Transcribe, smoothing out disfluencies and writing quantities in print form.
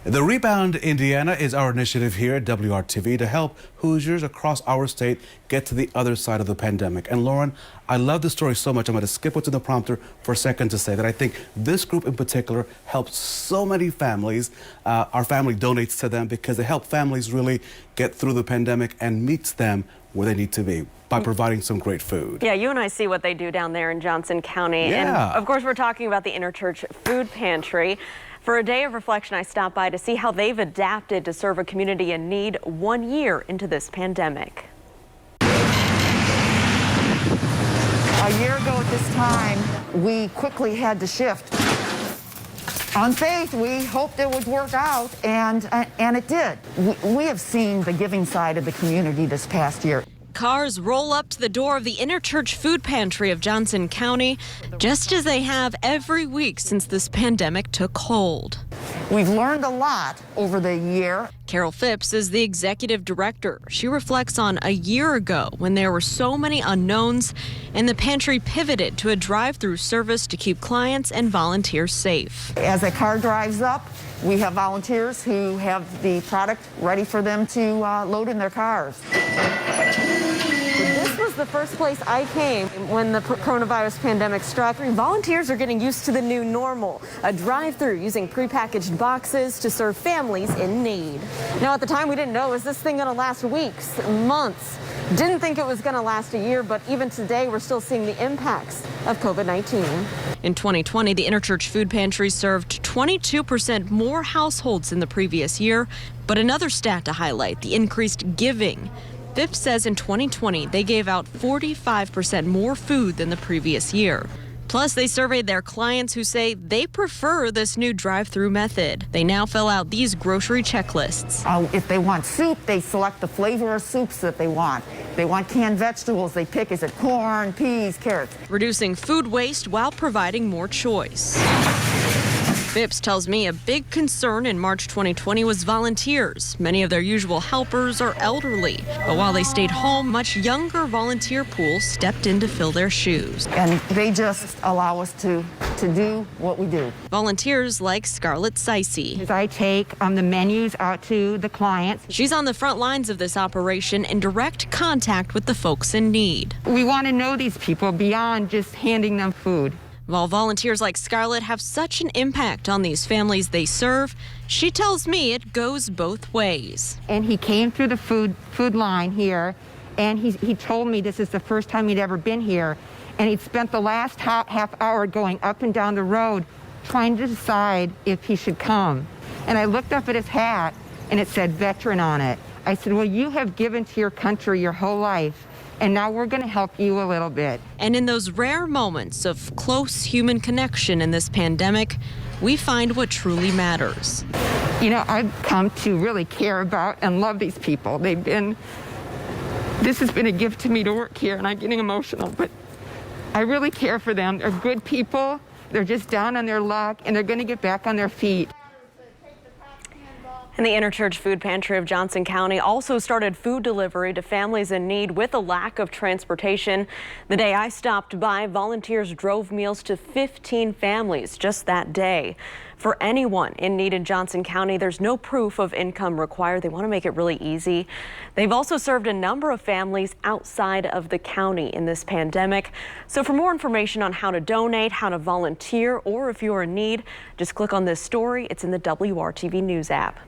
The Rebound Indiana is our initiative here at WRTV to help Hoosiers across our state get to the other side of the pandemic. And Lauren, I love this story so much. I'm going to skip what's in the prompter for a second to say that I think this group in particular helps so many families. Our family donates to them because they help families really get through the pandemic and meets them where they need to be by providing some great food. Yeah, you and I see what they do down there in Johnson County. Yeah. And of course, we're talking about the Interchurch Food Pantry. For a day of reflection, I stopped by to see how they've adapted to serve a community in need 1 year into this pandemic. A year ago at this time, we quickly had to shift. On faith, we hoped it would work out, and it did. We have seen the giving side of the community this past year. Cars roll up to the door of the Interchurch Food Pantry of Johnson County, just as they have every week since this pandemic took hold. We've learned a lot over the year. Carol Phipps is the executive director. She reflects on a year ago when there were so many unknowns and the pantry pivoted to a drive-through service to keep clients and volunteers safe. As a car drives up, we have volunteers who have the product ready for them to load in their cars. This was the first place I came when the coronavirus pandemic struck. Volunteers are getting used to the new normal, a drive-through using prepackaged boxes to serve families in need. Now, at the time, we didn't know, is this thing going to last weeks, months? Didn't think it was going to last a year, but even today, we're still seeing the impacts of COVID-19. In 2020, the Interchurch Food Pantry served 22% more households than the previous year. But another stat to highlight, the increased giving. Phipps says in 2020, they gave out 45% more food than the previous year. Plus, they surveyed their clients who say they prefer this new drive-through method. They now fill out these grocery checklists. If they want soup, they select the flavor of soups that they want. If they want canned vegetables, they pick, is it corn, peas, carrots? Reducing food waste while providing more choice. Phipps tells me a big concern in March 2020 was volunteers. Many of their usual helpers are elderly. But while they stayed home, much younger volunteer pools stepped in to fill their shoes. And they just allow us to do what we do. Volunteers like Scarlett Sicey. I take the menus out to the clients. She's on the front lines of this operation in direct contact with the folks in need. We want to know these people beyond just handing them food. While volunteers like Scarlett have such an impact on these families they serve, she tells me it goes both ways. And he came through the food line here, and he told me this is the first time he'd ever been here. And he'd spent the last half hour going up and down the road trying to decide if he should come. And I looked up at his hat, and it said veteran on it. I said, well, you have given to your country your whole life, and now we're going to help you a little bit. And in those rare moments of close human connection in this pandemic, we find what truly matters. You know, I've come to really care about and love these people. This has been a gift to me to work here, and I'm getting emotional, but I really care for them. They're good people. They're just down on their luck, and they're going to get back on their feet. And the Interchurch Food Pantry of Johnson County also started food delivery to families in need with a lack of transportation. The day I stopped by, volunteers drove meals to 15 families just that day. For anyone in need in Johnson County, there's no proof of income required. They want to make it really easy. They've also served a number of families outside of the county in this pandemic. So for more information on how to donate, how to volunteer, or if you're in need, just click on this story. It's in the WRTV News app.